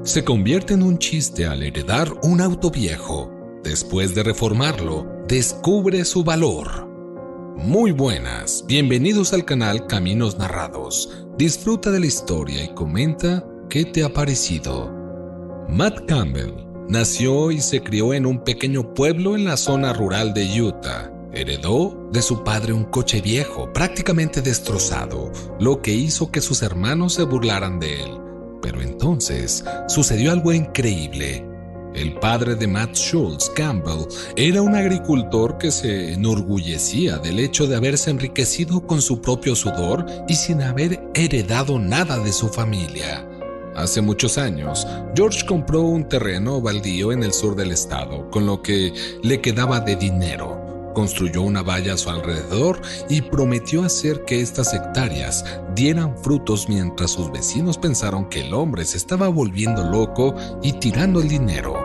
se convierte en un chiste al heredar un auto viejo. Después de reformarlo, descubre su valor. Muy buenas, bienvenidos al canal Caminos Narrados. Disfruta de la historia y comenta qué te ha parecido. Matt Campbell nació y se crió en un pequeño pueblo en la zona rural de Utah. Heredó de su padre un coche viejo, prácticamente destrozado, lo que hizo que sus hermanos se burlaran de él. Pero entonces sucedió algo increíble. El padre de Matt Schultz, Campbell, era un agricultor que se enorgullecía del hecho de haberse enriquecido con su propio sudor y sin haber heredado nada de su familia. Hace muchos años, George compró un terreno baldío en el sur del estado, con lo que le quedaba de dinero. Construyó una valla a su alrededor y prometió hacer que estas hectáreas dieran frutos mientras sus vecinos pensaron que el hombre se estaba volviendo loco y tirando el dinero.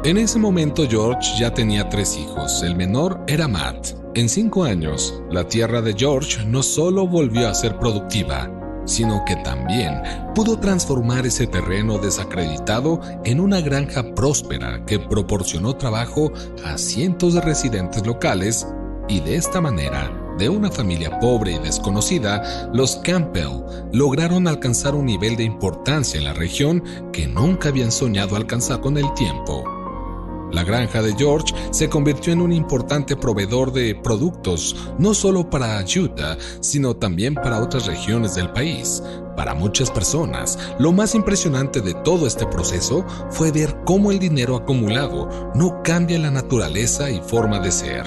En ese momento George ya tenía 3 hijos, el menor era Matt. En 5 años, la tierra de George no solo volvió a ser productiva, sino que también pudo transformar ese terreno desacreditado en una granja próspera que proporcionó trabajo a cientos de residentes locales y de esta manera, de una familia pobre y desconocida, los Campbell lograron alcanzar un nivel de importancia en la región que nunca habían soñado alcanzar con el tiempo. La granja de George se convirtió en un importante proveedor de productos, no solo para Utah, sino también para otras regiones del país. Para muchas personas, lo más impresionante de todo este proceso fue ver cómo el dinero acumulado no cambia la naturaleza y forma de ser.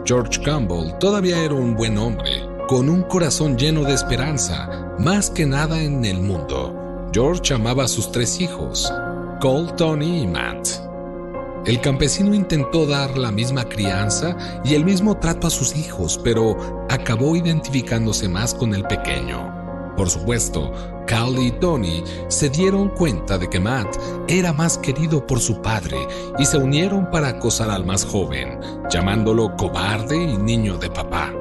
George Campbell todavía era un buen hombre, con un corazón lleno de esperanza, más que nada en el mundo. George amaba a sus 3 hijos, Cole, Tony y Matt. El campesino intentó dar la misma crianza y el mismo trato a sus hijos, pero acabó identificándose más con el pequeño. Por supuesto, Cal y Tony se dieron cuenta de que Matt era más querido por su padre y se unieron para acosar al más joven, llamándolo cobarde y niño de papá.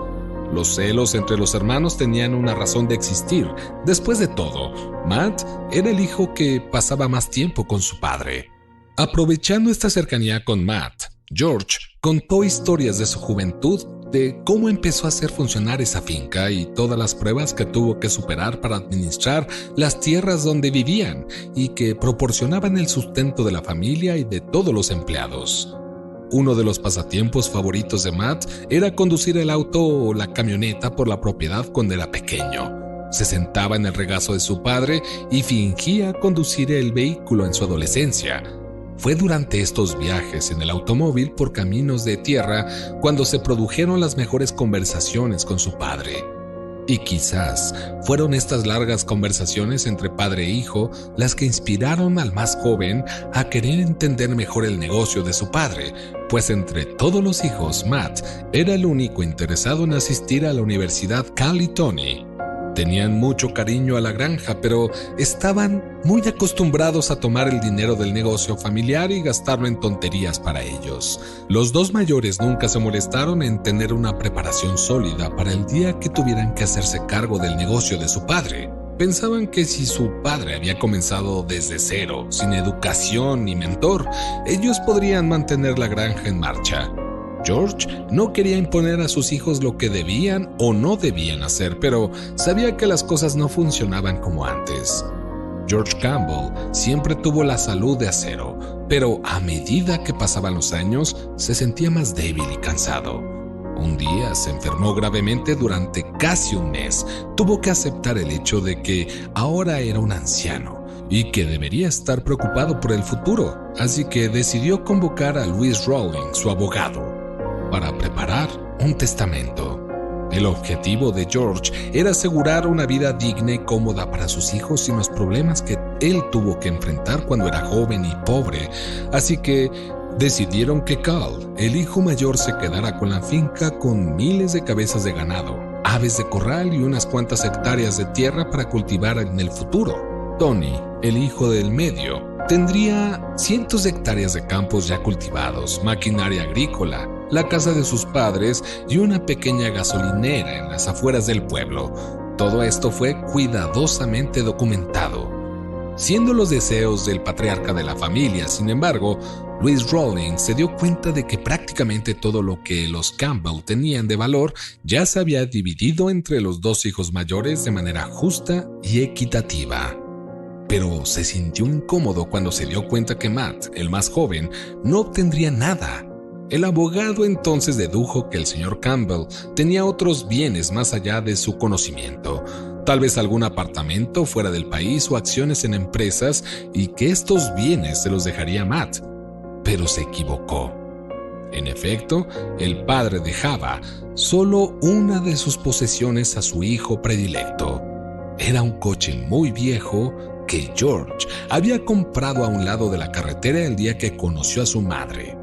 Los celos entre los hermanos tenían una razón de existir. Después de todo, Matt era el hijo que pasaba más tiempo con su padre. Aprovechando esta cercanía con Matt, George contó historias de su juventud, de cómo empezó a hacer funcionar esa finca y todas las pruebas que tuvo que superar para administrar las tierras donde vivían y que proporcionaban el sustento de la familia y de todos los empleados. Uno de los pasatiempos favoritos de Matt era conducir el auto o la camioneta por la propiedad cuando era pequeño. Se sentaba en el regazo de su padre y fingía conducir el vehículo en su adolescencia. Fue durante estos viajes en el automóvil por caminos de tierra cuando se produjeron las mejores conversaciones con su padre. Y quizás fueron estas largas conversaciones entre padre e hijo las que inspiraron al más joven a querer entender mejor el negocio de su padre, pues entre todos los hijos, Matt era el único interesado en asistir a la universidad Cal y Tony. Tenían mucho cariño a la granja, pero estaban muy acostumbrados a tomar el dinero del negocio familiar y gastarlo en tonterías para ellos. Los 2 mayores nunca se molestaron en tener una preparación sólida para el día que tuvieran que hacerse cargo del negocio de su padre. Pensaban que si su padre había comenzado desde cero, sin educación ni mentor, ellos podrían mantener la granja en marcha. George no quería imponer a sus hijos lo que debían o no debían hacer, pero sabía que las cosas no funcionaban como antes. George Campbell siempre tuvo la salud de acero, pero a medida que pasaban los años, se sentía más débil y cansado. Un día se enfermó gravemente durante casi un mes. Tuvo que aceptar el hecho de que ahora era un anciano y que debería estar preocupado por el futuro, así que decidió convocar a Louis Rawlings, su abogado, para preparar un testamento. El objetivo de George era asegurar una vida digna y cómoda para sus hijos sin los problemas que él tuvo que enfrentar cuando era joven y pobre, así que decidieron que Cal, el hijo mayor, se quedara con la finca con miles de cabezas de ganado, aves de corral y unas cuantas hectáreas de tierra para cultivar en el futuro. Tony, el hijo del medio, tendría cientos de hectáreas de campos ya cultivados, maquinaria agrícola, la casa de sus padres y una pequeña gasolinera en las afueras del pueblo. Todo esto fue cuidadosamente documentado. Siendo los deseos del patriarca de la familia, sin embargo, Louise Rawlings se dio cuenta de que prácticamente todo lo que los Campbell tenían de valor ya se había dividido entre los dos hijos mayores de manera justa y equitativa. Pero se sintió incómodo cuando se dio cuenta que Matt, el más joven, no obtendría nada. El abogado entonces dedujo que el señor Campbell tenía otros bienes más allá de su conocimiento, tal vez algún apartamento fuera del país o acciones en empresas, y que estos bienes se los dejaría Matt. Pero se equivocó. En efecto, el padre dejaba solo una de sus posesiones a su hijo predilecto. Era un coche muy viejo que George había comprado a un lado de la carretera el día que conoció a su madre.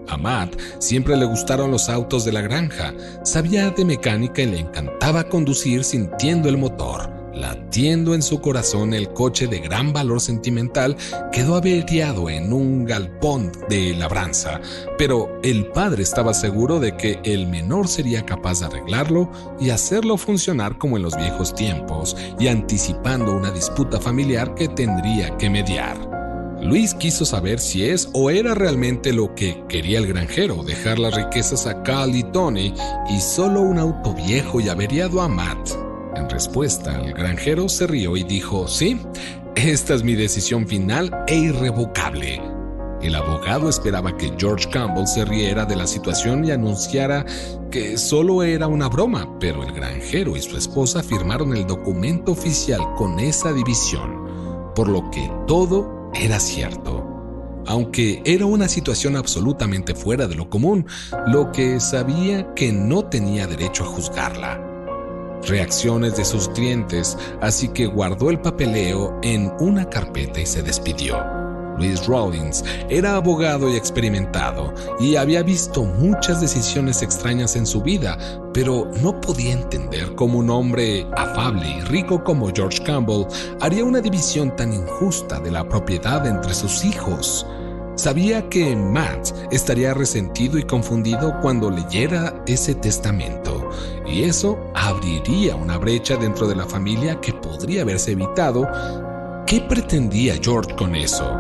A Matt siempre le gustaron los autos de la granja, sabía de mecánica y le encantaba conducir sintiendo el motor. Latiendo en su corazón, el coche de gran valor sentimental quedó averiado en un galpón de labranza, pero el padre estaba seguro de que el menor sería capaz de arreglarlo y hacerlo funcionar como en los viejos tiempos, y anticipando una disputa familiar que tendría que mediar. Luis quiso saber si es o era realmente lo que quería el granjero, dejar las riquezas a Cal y Tony y solo un auto viejo y averiado a Matt. En respuesta, el granjero se rió y dijo: sí, esta es mi decisión final e irrevocable. El abogado esperaba que George Campbell se riera de la situación y anunciara que solo era una broma, pero el granjero y su esposa firmaron el documento oficial con esa división, por lo que todo era cierto. Aunque era una situación absolutamente fuera de lo común, lo que sabía que no tenía derecho a juzgarla. Reacciones de sus clientes, así que guardó el papeleo en una carpeta y se despidió. Louise Rawlings era abogado y experimentado y había visto muchas decisiones extrañas en su vida, pero no podía entender cómo un hombre afable y rico como George Campbell haría una división tan injusta de la propiedad entre sus hijos. Sabía que Matt estaría resentido y confundido cuando leyera ese testamento, y eso abriría una brecha dentro de la familia que podría haberse evitado. ¿Qué pretendía George con eso?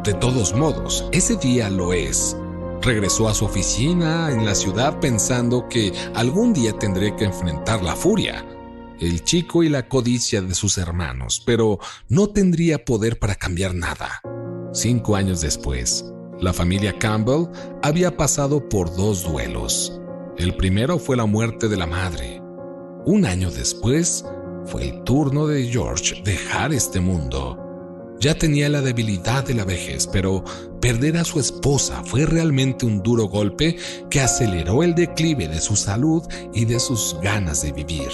De todos modos, ese día lo es. Regresó a su oficina en la ciudad pensando que algún día tendría que enfrentar la furia, el chico y la codicia de sus hermanos, pero no tendría poder para cambiar nada. 5 años después, la familia Campbell había pasado por 2 duelos. El primero fue la muerte de la madre. 1 año después, fue el turno de George dejar este mundo. Ya tenía la debilidad de la vejez, pero perder a su esposa fue realmente un duro golpe que aceleró el declive de su salud y de sus ganas de vivir.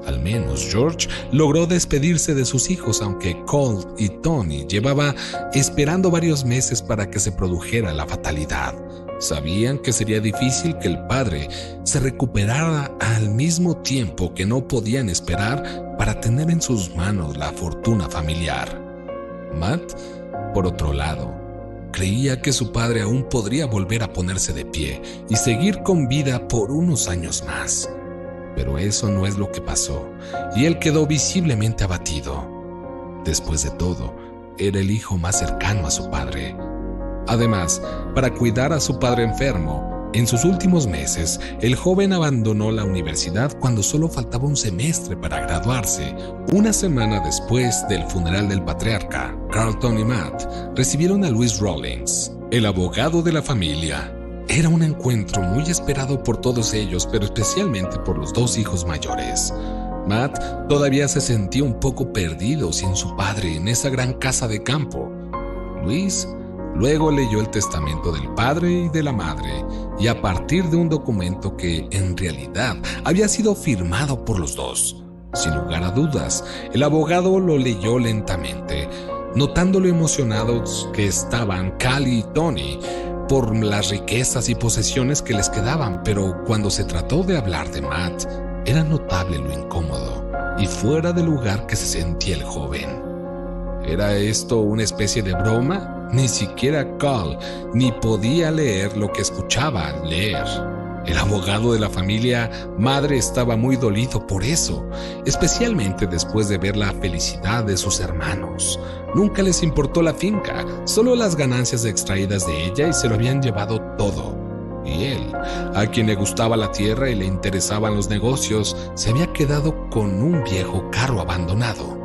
Al menos George logró despedirse de sus hijos, aunque Colt y Tony llevaba esperando varios meses para que se produjera la fatalidad. Sabían que sería difícil que el padre se recuperara al mismo tiempo que no podían esperar para tener en sus manos la fortuna familiar. Matt, por otro lado, creía que su padre aún podría volver a ponerse de pie y seguir con vida por unos años más. Pero eso no es lo que pasó, y él quedó visiblemente abatido. Después de todo, era el hijo más cercano a su padre. Además, para cuidar a su padre enfermo, en sus últimos meses, el joven abandonó la universidad cuando solo faltaba un semestre para graduarse. 1 semana después del funeral del patriarca, Carlton y Matt recibieron a Louise Rawlings, el abogado de la familia. Era un encuentro muy esperado por todos ellos, pero especialmente por los 2 hijos mayores. Matt todavía se sentía un poco perdido sin su padre en esa gran casa de campo. Louise luego leyó el testamento del padre y de la madre, y a partir de un documento que en realidad había sido firmado por los 2. Sin lugar a dudas, el abogado lo leyó lentamente, notando lo emocionados que estaban Cal y Tony por las riquezas y posesiones que les quedaban, pero cuando se trató de hablar de Matt, era notable lo incómodo y fuera de lugar que se sentía el joven. ¿Era esto una especie de broma? Ni siquiera Cal ni podía leer lo que escuchaba al leer. El abogado de la familia madre estaba muy dolido por eso, especialmente después de ver la felicidad de sus hermanos. Nunca les importó la finca, solo las ganancias extraídas de ella, y se lo habían llevado todo. Y él, a quien le gustaba la tierra y le interesaban los negocios, se había quedado con un viejo carro abandonado.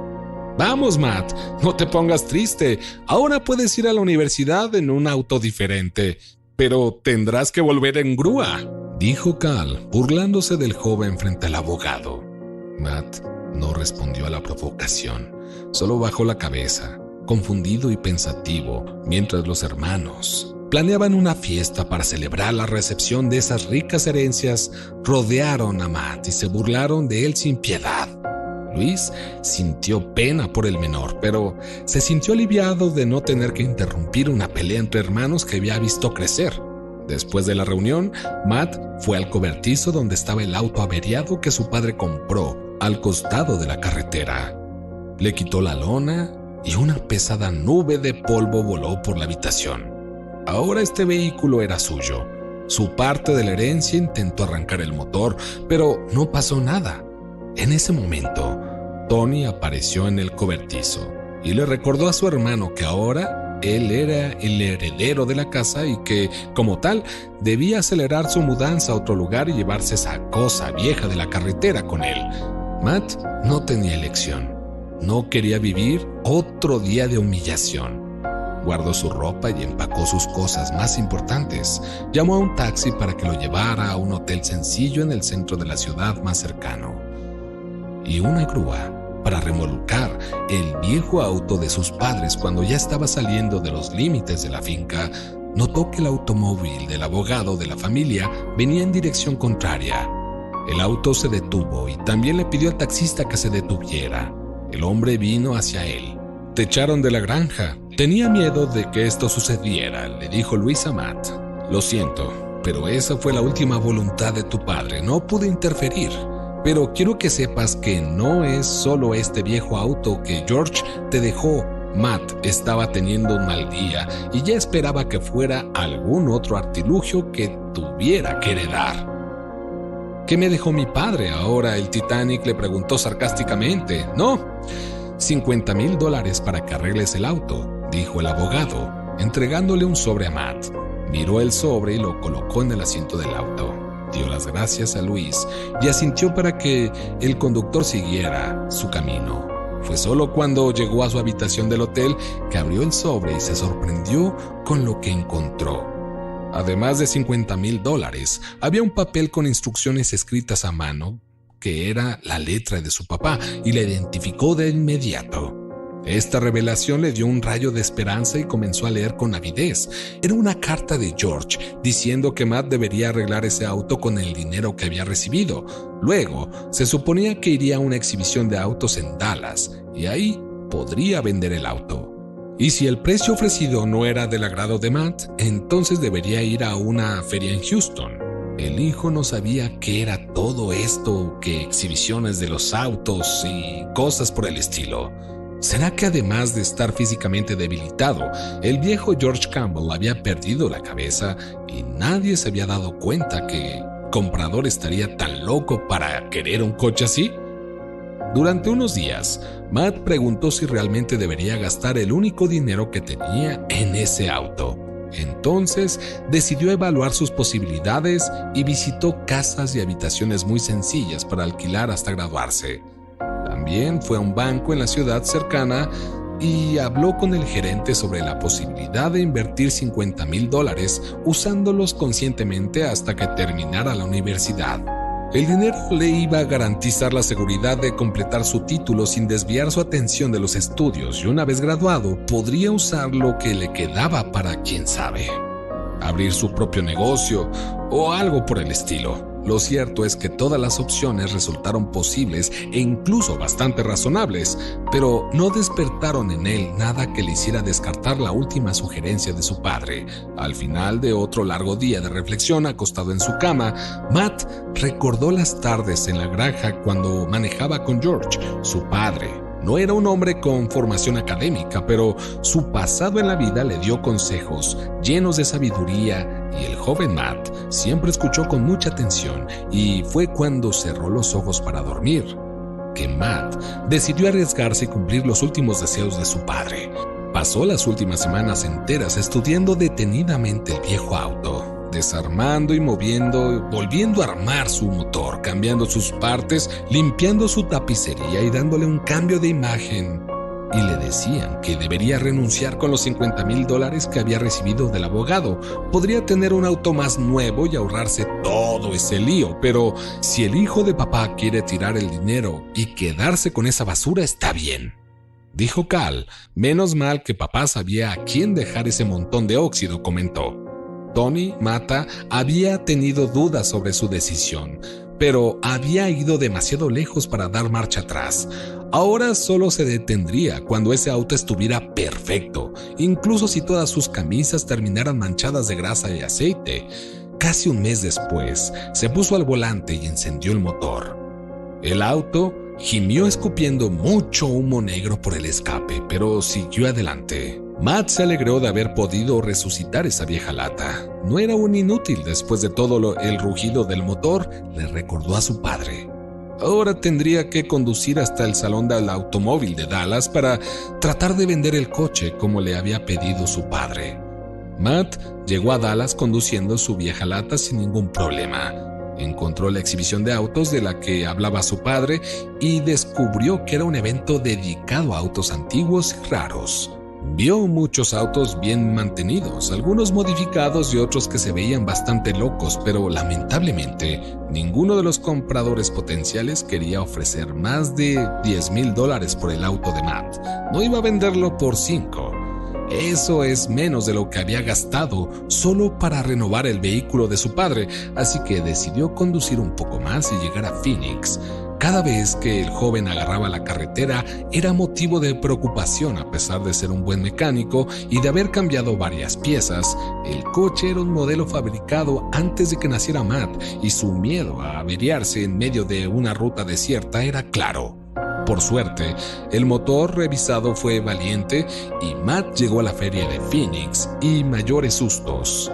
Vamos, Matt, no te pongas triste. Ahora puedes ir a la universidad en un auto diferente, pero tendrás que volver en grúa, dijo Cal, burlándose del joven frente al abogado. Matt no respondió a la provocación, solo bajó la cabeza, confundido y pensativo, mientras los hermanos planeaban una fiesta para celebrar la recepción de esas ricas herencias. Rodearon a Matt y se burlaron de él sin piedad. Luis sintió pena por el menor, pero se sintió aliviado de no tener que interrumpir una pelea entre hermanos que había visto crecer. Después de la reunión, Matt fue al cobertizo donde estaba el auto averiado que su padre compró al costado de la carretera. Le quitó la lona y una pesada nube de polvo voló por la habitación. Ahora este vehículo era suyo. Su parte de la herencia intentó arrancar el motor, pero no pasó nada. En ese momento, Tony apareció en el cobertizo y le recordó a su hermano que ahora él era el heredero de la casa y que, como tal, debía acelerar su mudanza a otro lugar y llevarse esa cosa vieja de la carretera con él. Matt no tenía elección. No quería vivir otro día de humillación. Guardó su ropa y empacó sus cosas más importantes. Llamó a un taxi para que lo llevara a un hotel sencillo en el centro de la ciudad más cercano. Y una grúa para remolcar el viejo auto de sus padres. Cuando ya estaba saliendo de los límites de la finca, notó que el automóvil del abogado de la familia venía en dirección contraria. El auto se detuvo y también le pidió al taxista que se detuviera. El hombre vino hacia él. «Te echaron de la granja. Tenía miedo de que esto sucediera», le dijo Luis a Matt. «Lo siento, pero esa fue la última voluntad de tu padre. No pude interferir. Pero quiero que sepas que no es solo este viejo auto que George te dejó. Matt estaba teniendo un mal día y ya esperaba que fuera algún otro artilugio que tuviera que heredar». «¿Qué me dejó mi padre ahora?» el Titanic le preguntó sarcásticamente. «No, $50,000 para que arregles el auto», dijo el abogado, entregándole un sobre a Matt. Miró el sobre y lo colocó en el asiento del auto. Dio las gracias a Luis y asintió para que el conductor siguiera su camino. Fue solo cuando llegó a su habitación del hotel que abrió el sobre y se sorprendió con lo que encontró. Además de $50,000, había un papel con instrucciones escritas a mano que era la letra de su papá y la identificó de inmediato. Esta revelación le dio un rayo de esperanza y comenzó a leer con avidez. Era una carta de George diciendo que Matt debería arreglar ese auto con el dinero que había recibido. Luego, se suponía que iría a una exhibición de autos en Dallas y ahí podría vender el auto. Y si el precio ofrecido no era del agrado de Matt, entonces debería ir a una feria en Houston. El hijo no sabía qué era todo esto, que exhibiciones de los autos y cosas por el estilo. ¿Será que además de estar físicamente debilitado, el viejo George Campbell había perdido la cabeza y nadie se había dado cuenta que comprador estaría tan loco para querer un coche así? Durante unos días, Matt preguntó si realmente debería gastar el único dinero que tenía en ese auto. Entonces decidió evaluar sus posibilidades y visitó casas y habitaciones muy sencillas para alquilar hasta graduarse. También fue a un banco en la ciudad cercana y habló con el gerente sobre la posibilidad de invertir $50,000 usándolos conscientemente hasta que terminara la universidad. El dinero le iba a garantizar la seguridad de completar su título sin desviar su atención de los estudios y una vez graduado podría usar lo que le quedaba para, quién sabe, abrir su propio negocio o algo por el estilo. Lo cierto es que todas las opciones resultaron posibles e incluso bastante razonables, pero no despertaron en él nada que le hiciera descartar la última sugerencia de su padre. Al final de otro largo día de reflexión acostado en su cama, Matt recordó las tardes en la granja cuando manejaba con George, su padre. No era un hombre con formación académica, pero su pasado en la vida le dio consejos llenos de sabiduría y el joven Matt siempre escuchó con mucha atención, y fue cuando cerró los ojos para dormir que Matt decidió arriesgarse y cumplir los últimos deseos de su padre. Pasó las últimas semanas enteras estudiando detenidamente el viejo auto, desarmando y moviendo, volviendo a armar su motor, cambiando sus partes, limpiando su tapicería y dándole un cambio de imagen. Y le decían que debería renunciar con los $50,000 que había recibido del abogado. Podría tener un auto más nuevo y ahorrarse todo ese lío, pero si el hijo de papá quiere tirar el dinero y quedarse con esa basura, está bien, dijo Cal. Menos mal que papá sabía a quién dejar ese montón de óxido, comentó. Tony Mata había tenido dudas sobre su decisión, pero había ido demasiado lejos para dar marcha atrás. Ahora solo se detendría cuando ese auto estuviera perfecto, incluso si todas sus camisas terminaran manchadas de grasa y aceite. Casi un mes después, se puso al volante y encendió el motor. El auto gimió escupiendo mucho humo negro por el escape, pero siguió adelante. Matt se alegró de haber podido resucitar esa vieja lata. No era un inútil después de todo el rugido del motor, le recordó a su padre. Ahora tendría que conducir hasta el salón del automóvil de Dallas para tratar de vender el coche como le había pedido su padre. Matt llegó a Dallas conduciendo su vieja lata sin ningún problema. Encontró la exhibición de autos de la que hablaba su padre y descubrió que era un evento dedicado a autos antiguos y raros. Vio muchos autos bien mantenidos, algunos modificados y otros que se veían bastante locos, pero lamentablemente ninguno de los compradores potenciales quería ofrecer más de $10,000 por el auto de Matt. No iba a venderlo por 5. Eso es menos de lo que había gastado solo para renovar el vehículo de su padre, así que decidió conducir un poco más y llegar a Phoenix. Cada vez que el joven agarraba la carretera era motivo de preocupación. A pesar de ser un buen mecánico y de haber cambiado varias piezas, el coche era un modelo fabricado antes de que naciera Matt y su miedo a averiarse en medio de una ruta desierta era claro. Por suerte, el motor revisado fue valiente y Matt llegó a la feria de Phoenix y mayores sustos.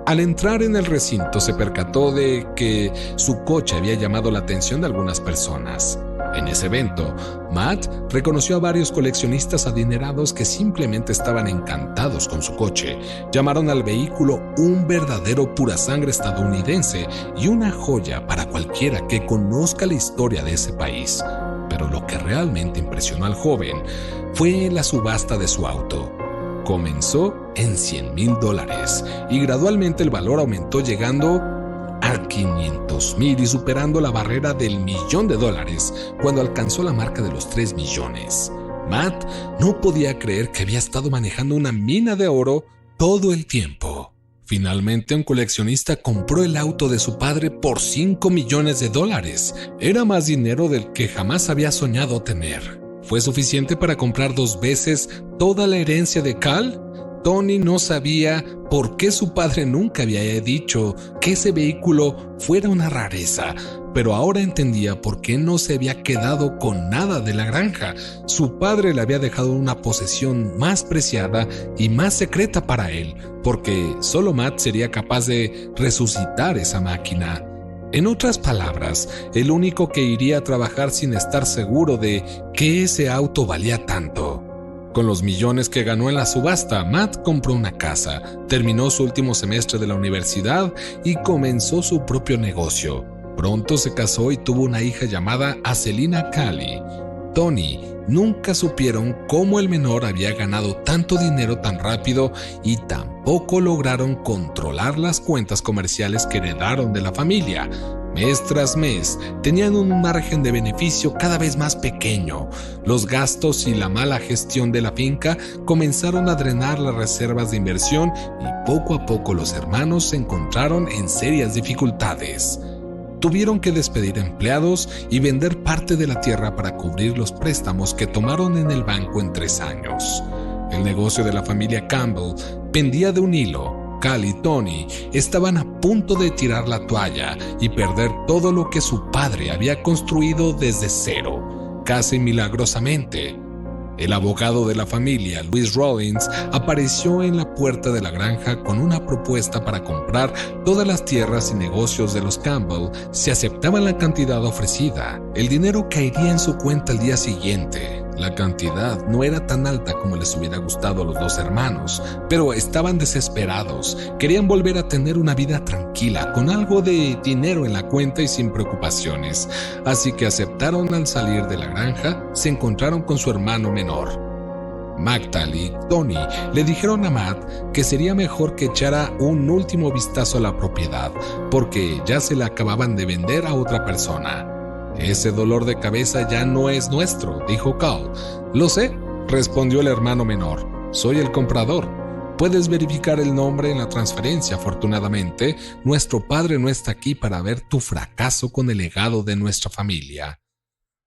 Al entrar en el recinto se percató de que su coche había llamado la atención de algunas personas. En ese evento, Matt reconoció a varios coleccionistas adinerados que simplemente estaban encantados con su coche. Llamaron al vehículo un verdadero pura sangre estadounidense y una joya para cualquiera que conozca la historia de ese país. Pero lo que realmente impresionó al joven fue la subasta de su auto. Comenzó en $100,000 y gradualmente el valor aumentó llegando a $500,000 y superando la barrera del $1,000,000 cuando alcanzó la marca de los 3 millones. Matt no podía creer que había estado manejando una mina de oro todo el tiempo. Finalmente un coleccionista compró el auto de su padre por $5 millones. Era más dinero del que jamás había soñado tener. ¿Fue suficiente para comprar 2 veces toda la herencia de Cal? Tony no sabía por qué su padre nunca había dicho que ese vehículo fuera una rareza, pero ahora entendía por qué no se había quedado con nada de la granja. Su padre le había dejado una posesión más preciada y más secreta para él, porque solo Matt sería capaz de resucitar esa máquina. En otras palabras, el único que iría a trabajar sin estar seguro de que ese auto valía tanto. Con los millones que ganó en la subasta, Matt compró una casa, terminó su último semestre de la universidad y comenzó su propio negocio. Pronto se casó y tuvo una hija llamada Acelina Cali. Tony nunca supieron cómo el menor había ganado tanto dinero tan rápido y tampoco lograron controlar las cuentas comerciales que heredaron de la familia. Mes tras mes tenían un margen de beneficio cada vez más pequeño. Los gastos y la mala gestión de la finca comenzaron a drenar las reservas de inversión y poco a poco los hermanos se encontraron en serias dificultades. Tuvieron que despedir empleados y vender parte de la tierra para cubrir los préstamos que tomaron en el banco en 3 años. El negocio de la familia Campbell pendía de un hilo. Cal y Tony estaban a punto de tirar la toalla y perder todo lo que su padre había construido desde cero, casi milagrosamente. El abogado de la familia, Louis Rollins, apareció en la puerta de la granja con una propuesta para comprar todas las tierras y negocios de los Campbell si aceptaban la cantidad ofrecida. El dinero caería en su cuenta al día siguiente. La cantidad no era tan alta como les hubiera gustado a los dos hermanos, pero estaban desesperados. Querían volver a tener una vida tranquila, con algo de dinero en la cuenta y sin preocupaciones. Así que aceptaron. Al salir de la granja, se encontraron con su hermano menor. Magtal y Tony le dijeron a Matt que sería mejor que echara un último vistazo a la propiedad, porque ya se la acababan de vender a otra persona. Ese dolor de cabeza ya no es nuestro, dijo Carl. Lo sé, respondió el hermano menor. Soy el comprador. Puedes verificar el nombre en la transferencia. Afortunadamente, nuestro padre no está aquí para ver tu fracaso con el legado de nuestra familia.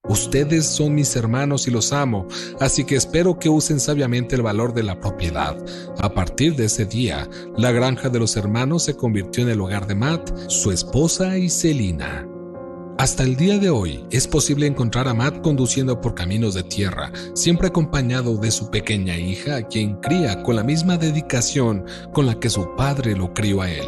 Ustedes son mis hermanos y los amo, así que espero que usen sabiamente el valor de la propiedad. A partir de ese día, la granja de los hermanos se convirtió en el hogar de Matt, su esposa y Selina. Hasta el día de hoy, es posible encontrar a Matt conduciendo por caminos de tierra, siempre acompañado de su pequeña hija, a quien cría con la misma dedicación con la que su padre lo crió a él.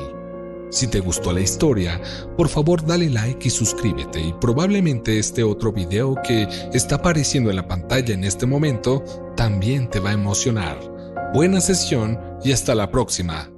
Si te gustó la historia, por favor dale like y suscríbete, y probablemente este otro video que está apareciendo en la pantalla en este momento también te va a emocionar. Buena sesión y hasta la próxima.